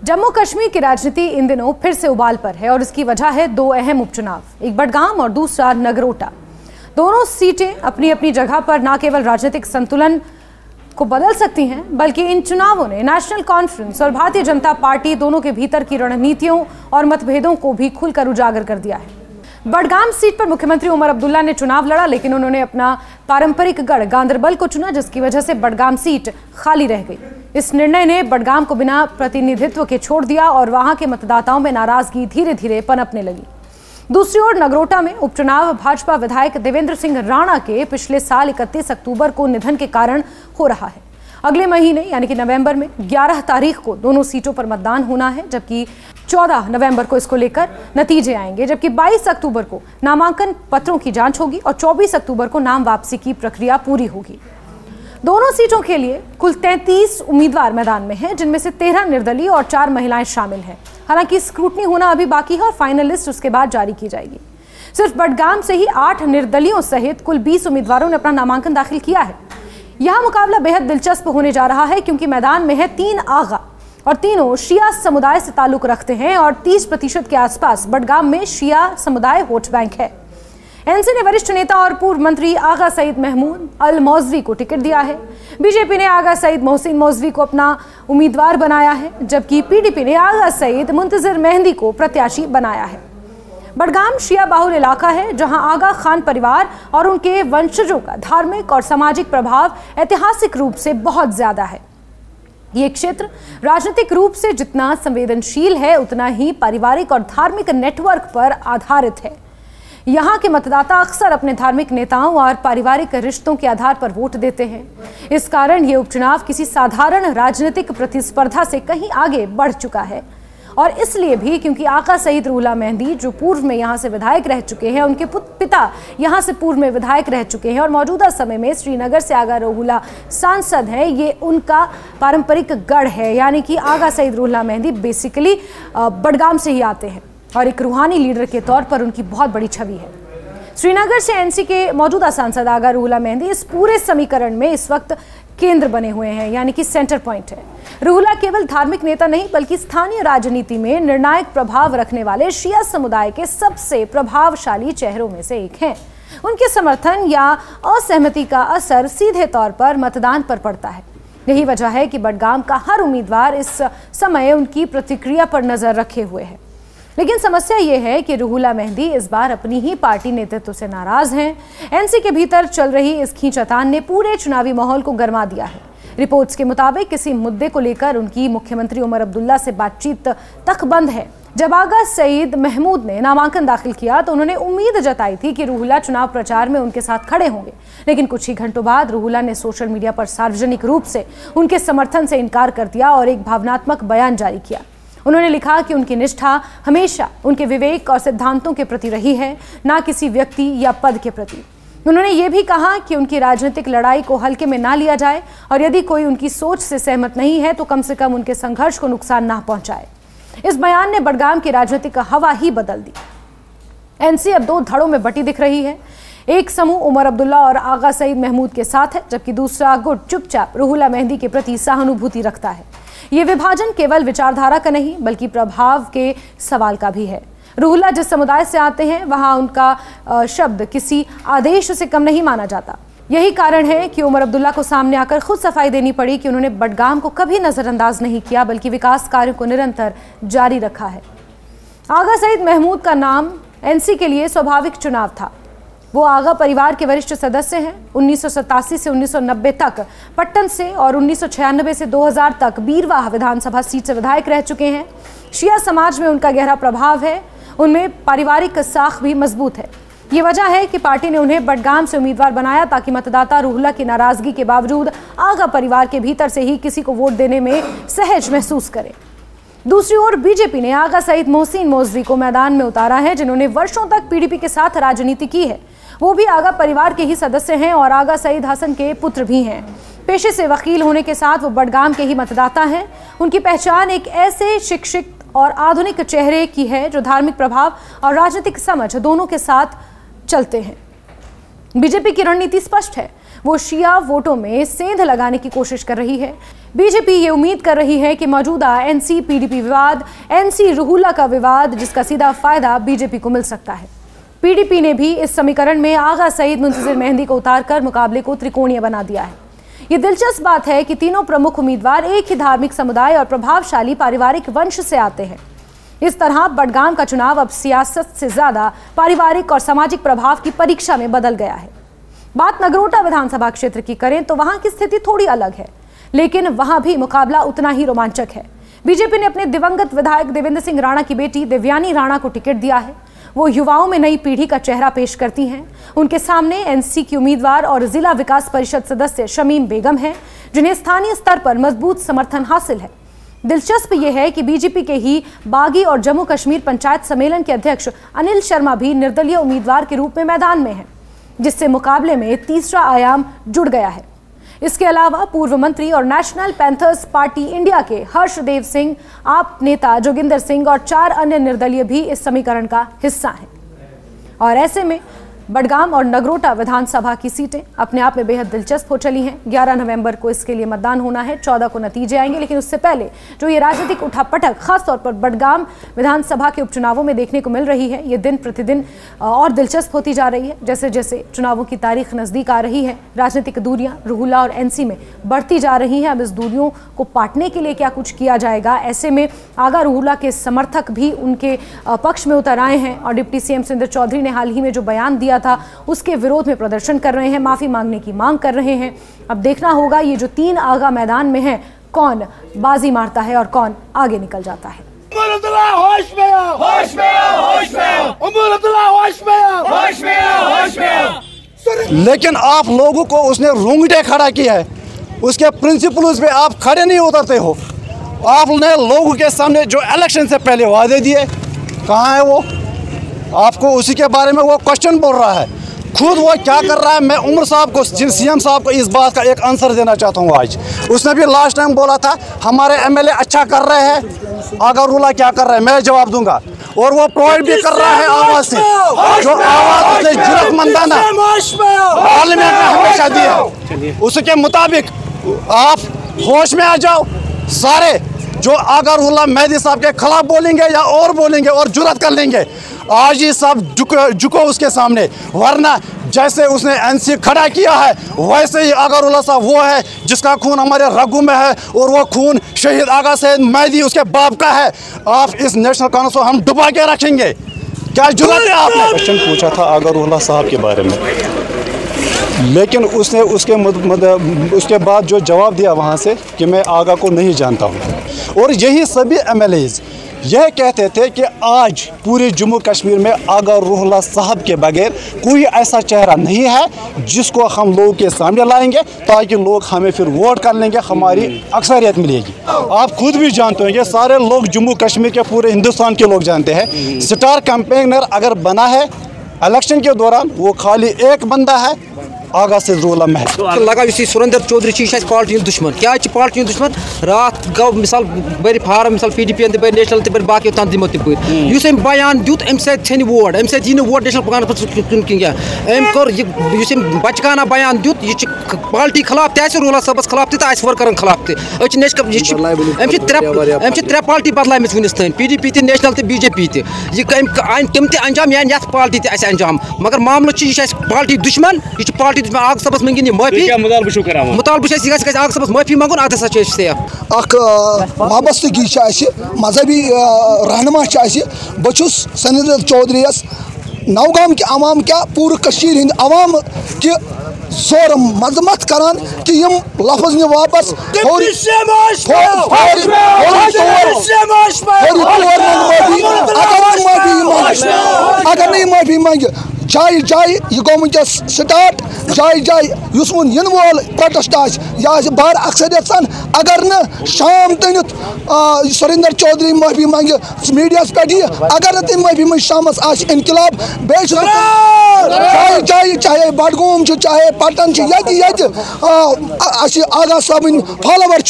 जम्मू कश्मीर की राजनीति इन दिनों फिर से उबाल पर है और इसकी वजह है दो अहम उपचुनाव, एक बडगाम और दूसरा नगरोटा। दोनों सीटें अपनी अपनी जगह पर न केवल राजनीतिक संतुलन को बदल सकती हैं, बल्कि इन चुनावों ने नेशनल कॉन्फ्रेंस और भारतीय जनता पार्टी दोनों के भीतर की रणनीतियों और मतभेदों को भी खुलकर उजागर कर दिया है। बडगाम सीट पर मुख्यमंत्री उमर अब्दुल्ला ने चुनाव लड़ा, लेकिन उन्होंने अपना पारंपरिक गढ़ गांदरबल को चुना, जिसकी वजह से बडगाम सीट खाली रह गई। इस निर्णय ने बडगाम को बिना प्रतिनिधित्व के छोड़ दिया और वहां के मतदाताओं में नाराजगी धीरे धीरे पनपने लगी। दूसरी ओर नगरोटा में उपचुनाव भाजपा विधायक देवेंद्र सिंह राणा के पिछले साल 31 अक्टूबर को निधन के कारण हो रहा है। अगले महीने यानी कि नवंबर में 11 तारीख को दोनों सीटों पर मतदान होना है, जबकि 14 नवंबर को इसको लेकर नतीजे आएंगे, जबकि 22 अक्टूबर को नामांकन पत्रों की जांच होगी और 24 अक्टूबर को नाम वापसी की प्रक्रिया पूरी होगी। दोनों सीटों के लिए कुल 33 उम्मीदवार मैदान में हैं, जिनमें से 13 निर्दलीय और 4 महिलाएं शामिल हैं। हालांकि स्क्रूटनी होना अभी बाकी है और फाइनल लिस्ट उसके बाद जारी की जाएगी। सिर्फ बडगाम से ही 8 निर्दलीयों सहित कुल 20 उम्मीदवारों ने अपना नामांकन दाखिल किया है। यह मुकाबला बेहद दिलचस्प होने जा रहा है, क्योंकि मैदान में है 3 आगा और तीनों शिया समुदाय से ताल्लुक रखते हैं और 30% के आसपास बडगाम में शिया समुदाय वोट बैंक है। एनसी ने वरिष्ठ नेता और पूर्व मंत्री आगा सईद महमूद अल मौजवी को टिकट दिया है। बीजेपी ने आगा सईद मोहसिन मौजवी को अपना उम्मीदवार बनाया है, जबकि पीडीपी ने आगा सईद मुंतजिर मेहंदी को प्रत्याशी बनाया है। बडगाम शिया बाहुल इलाका है, जहां आगा खान परिवार और उनके वंशजों का धार्मिक और सामाजिक प्रभाव ऐतिहासिक रूप से बहुत ज्यादा है। ये क्षेत्र राजनीतिक रूप से जितना संवेदनशील है, उतना ही पारिवारिक और धार्मिक नेटवर्क पर आधारित है। यहाँ के मतदाता अक्सर अपने धार्मिक नेताओं और पारिवारिक रिश्तों के आधार पर वोट देते हैं। इस कारण ये उपचुनाव किसी साधारण राजनीतिक प्रतिस्पर्धा से कहीं आगे बढ़ चुका है, और इसलिए भी क्योंकि आका सईद रूहुल्लाह मेहंदी, जो पूर्व में यहाँ से विधायक रह चुके हैं, उनके पिता यहाँ से पूर्व में विधायक रह चुके हैं और मौजूदा समय में श्रीनगर से आगा रूहुल्लाह सांसद हैं। ये उनका पारंपरिक गढ़ है, यानी कि आगा सईद रूहुल्लाह मेहंदी बेसिकली बडगाम से ही आते हैं और एक रूहानी लीडर के तौर पर उनकी बहुत बड़ी छवि है। श्रीनगर से एनसी के मौजूदा सांसद आगा रूहुल्लाह मेहंदी इस पूरे समीकरण में इस वक्त केंद्र बने हुए हैं, यानी कि सेंटर पॉइंट है। रूहुल्लाह केवल धार्मिक नेता नहीं, बल्कि स्थानीय राजनीति में निर्णायक प्रभाव रखने वाले शिया समुदाय के सबसे प्रभावशाली चेहरों में से एक हैं। उनके समर्थन या असहमति का असर सीधे तौर पर मतदान पर पड़ता है। यही वजह है कि बडगाम का हर उम्मीदवार इस समय उनकी प्रतिक्रिया पर नजर रखे हुए है। लेकिन समस्या ये है कि रूहुल्लाह मेहंदी इस बार अपनी ही पार्टी नेतृत्व से नाराज हैं। एनसी के भीतर चल रही इस खींचातान ने पूरे चुनावी माहौल को गरमा दिया है। रिपोर्ट्स के मुताबिक किसी मुद्दे को लेकर उनकी मुख्यमंत्री उमर अब्दुल्ला से बातचीत तक बंद है। जब आगा सईद महमूद ने नामांकन दाखिल किया तो उन्होंने उम्मीद जताई थी कि रूहुल्लाह चुनाव प्रचार में उनके साथ खड़े होंगे, लेकिन कुछ ही घंटों बाद रूहुल्लाह ने सोशल मीडिया पर सार्वजनिक रूप से उनके समर्थन से इनकार कर दिया और एक भावनात्मक बयान जारी किया। उन्होंने लिखा कि उनकी निष्ठा हमेशा उनके विवेक और सिद्धांतों के प्रति रही है, ना किसी व्यक्ति या पद के प्रति। उन्होंने ये भी कहा कि उनकी राजनीतिक लड़ाई को हल्के में ना लिया जाए और यदि कोई उनकी सोच से सहमत नहीं है तो कम से कम उनके संघर्ष को नुकसान ना पहुंचाए। इस बयान ने बडगाम की राजनीतिक हवा ही बदल दी। एनसी अब 2 धड़ों में बटी दिख रही है। एक समूह उमर अब्दुल्ला और आगा सईद महमूद के साथ है, जबकि दूसरा गुट चुपचाप रूहुल्लाह मेहंदी के प्रति सहानुभूति रखता है। ये विभाजन केवल विचारधारा का नहीं, बल्कि प्रभाव के सवाल का भी है। रूहुल्लाह जिस समुदाय से आते हैं, वहां उनका शब्द किसी आदेश से कम नहीं माना जाता। यही कारण है कि उमर अब्दुल्ला को सामने आकर खुद सफाई देनी पड़ी कि उन्होंने बडगाम को कभी नजरअंदाज नहीं किया, बल्कि विकास कार्यों को निरंतर जारी रखा है। आगा सईद महमूद का नाम एनसी के लिए स्वाभाविक चुनाव था। वो आगा परिवार के वरिष्ठ सदस्य हैं। 1987 से 1990 तक पट्टन से और 1996 से 2000 तक बीरवाह विधानसभा सीट से विधायक रह चुके हैं। शिया समाज में उनका गहरा प्रभाव है, उनमें पारिवारिक साख भी मजबूत है। ये वजह है कि पार्टी ने उन्हें बडगाम से उम्मीदवार बनाया, ताकि मतदाता रूहुल्लाह की नाराजगी के बावजूद आगा परिवार के भीतर से ही किसी को वोट देने में सहज महसूस करें। दूसरी ओर बीजेपी ने आगा सईद मोहसिन मौजवी को मैदान में उतारा है, जिन्होंने वर्षों तक पीडीपी के साथ राजनीति की है। वो भी आगा परिवार के ही सदस्य हैं और आगा सईद हसन के पुत्र भी हैं। पेशे से वकील होने के साथ वो बडगाम के ही मतदाता हैं। उनकी पहचान एक ऐसे शिक्षित और आधुनिक चेहरे की है जो धार्मिक प्रभाव और राजनीतिक समझ दोनों के साथ चलते हैं। बीजेपी की रणनीति स्पष्ट है। वो शिया वोटों में सेंध लगाने की कोशिश कर रही है। बीजेपी ये उम्मीद कर रही है कि मौजूदा एनसी पीडीपी विवाद, एनसी रूहुल्ला का विवाद, जिसका सीधा फायदा बीजेपी को मिल सकता है। पीडीपी ने भी इस समीकरण में आगा सईद मुंतजिर मेहंदी को उतारकर मुकाबले को त्रिकोणीय बना दिया है। ये दिलचस्प बात है कि तीनों प्रमुख उम्मीदवार एक ही धार्मिक समुदाय और प्रभावशाली पारिवारिक वंश से आते हैं। इस तरह बडगाम का चुनाव अब सियासत से ज्यादा पारिवारिक और सामाजिक प्रभाव की परीक्षा में बदल गया है। बात नगरोटा विधानसभा क्षेत्र की करें तो वहां की स्थिति थोड़ी अलग है, लेकिन वहां भी मुकाबला उतना ही रोमांचक है। बीजेपी ने अपने दिवंगत विधायक देवेंद्र सिंह राणा की बेटी देवयानी राणा को टिकट दिया है। वो युवाओं में नई पीढ़ी का चेहरा पेश करती हैं। उनके सामने एनसी की उम्मीदवार और जिला विकास परिषद सदस्य शमीम बेगम हैं, जिन्हें स्थानीय स्तर पर मजबूत समर्थन हासिल है। दिलचस्प यह है कि बीजेपी के ही बागी और जम्मू कश्मीर पंचायत सम्मेलन के अध्यक्ष अनिल शर्मा भी निर्दलीय उम्मीदवार के रूप में मैदान में हैं, जिससे मुकाबले में तीसरा आयाम जुड़ गया है। इसके अलावा पूर्व मंत्री और नेशनल पैंथर्स पार्टी इंडिया के हर्षदेव सिंह, आप नेता जोगिंदर सिंह और 4 अन्य निर्दलीय भी इस समीकरण का हिस्सा हैं। और ऐसे में बडगाम और नगरोटा विधानसभा की सीटें अपने आप में बेहद दिलचस्प हो चली हैं। 11 नवंबर को इसके लिए मतदान होना है, 14 को नतीजे आएंगे, लेकिन उससे पहले जो ये राजनीतिक उठापटक खासतौर पर बडगाम विधानसभा के उपचुनावों में देखने को मिल रही है, ये दिन प्रतिदिन और दिलचस्प होती जा रही है। जैसे जैसे चुनावों की तारीख नज़दीक आ रही है, राजनीतिक दूरियां रूहुल्ला और एनसी में बढ़ती जा रही हैं। अब इस दूरियों को पाटने के लिए क्या कुछ किया जाएगा, ऐसे में आगा रूहुल्ला के समर्थक भी उनके पक्ष में उतर आए हैं और डिप्टी सीएम सुरेंद्र चौधरी ने हाल ही में जो बयान दिया था उसके विरोध में प्रदर्शन कर रहे हैं, माफी मांगने की मांग कर रहे हैं। अब देखना होगा ये जो 3 आगा मैदान में हैं, कौन बाजी मारता है और कौन आगे निकल जाता है। लेकिन आप लोगों को उसने रूंगटे खड़ा किया है, उसके प्रिंसिपल्स पे आप खड़े नहीं उतरते हो। आपने लोगों के सामने जो इलेक्शन से पहले वादे दिए, कहाँ है वो? आपको उसी के बारे में वो क्वेश्चन बोल रहा है। खुद वो क्या कर रहा है, मैं उमर साहब को, सीएम साहब को इस बात का एक आंसर देना चाहता हूँ। आज उसने भी लास्ट टाइम बोला था हमारे एमएलए अच्छा कर रहे हैं, आगा रूहुल्ला क्या कर रहा है, मैं जवाब दूंगा। और वो प्रोवाइड भी कर रहा है आवाज से, जो आवाज उसने जरूरतमंदाना पार्लियामेंट में हमेशा दी है, उसके मुताबिक आप होश में आ जाओ। सारे जो आगा रूहुल्ला मेहदी साहब के खिलाफ बोलेंगे या और बोलेंगे और जुर्रत कर लेंगे, आज ही सब झुको उसके सामने, वरना जैसे उसने एनसी खड़ा किया है वैसे ही आगा रूहुल्ला साहब वो है जिसका खून हमारे रगों में है, और वो खून शहीद आगा सईद मेहदी उसके बाप का है। आप इस नेशनल कॉन्फ्रेंस को हम डुबा के रखेंगे। क्या जुर्रत है आपने? क्वेश्चन पूछा था आगा रूहुल्ला साहब के बारे में, लेकिन उसने उसके बाद जो जवाब दिया वहाँ से कि मैं आगा को नहीं जानता हूँ। और यही सभी एमएलएज यह कहते थे कि आज पूरे जम्मू कश्मीर में आगा रूहुल्ला साहब के बगैर कोई ऐसा चेहरा नहीं है जिसको हम लोगों के सामने लाएंगे ताकि लोग हमें फिर वोट कर लेंगे, हमारी अक्सरियत मिलेगी। आप खुद भी जानते हैं, ये सारे लोग जम्मू कश्मीर के पूरे हिंदुस्तान के लोग जानते हैं, स्टार कैंपेनर अगर बना है इलेक्शन के दौरान वो खाली एक बंदा है, आगा सईद रूहुल्ला मेहदी। लगा सुरेंद्र चौधरी पार्टी दुश्मन, क्या पार्टी दुश्मन? रात गो मिसाल बर फार्म, मिसाल पीडीपी बर नेशनल बर बाकी तन दिमो तप बयान दुत अम सैन वोट, अम सही वोट नेशनल अम कोर बचकाना बयान दुत, यह पार्टी खिलाफ तह रूहुल्ला साहबस खिलाफ तह वर्करन खिलाफ त्रे पार्टी बदलाम वनस तन, पीडीपी तह नेशनल तह बीजेपी तम तह अंजाम यान यथ पार्टी तह अंजाम, मगर मामल यह पार्टी दुश्मन, यह पार्टी आग सबस मंगिन माफी, मुतालबा आग सबस माफी मंगुन, अत सेफ वाबस्तगी मजहबी रहनुमा बहुस सुरेंद्र चौधरी नौगाम के अवाम क्या पूरे कश्मीर हिंद अवाम के जोर मजमत करान कि यम लफ्ज ने वापस अगर नहीं माफी मांगे जाए जाए यह गो वनस स्टार्ट, जाए जाए उस इन वोल प्रोटेस्ट यह बार अक्सरियत सान, अगर न शाम तनित सुरेंद्र चौधरी माफी मांगे मीडिया पे, अगर न तम माफी मंग शाम इनकलाब बे जाए जाए चाहे बडगोम चाहे पटन ये आगा साहब फॉलोवर।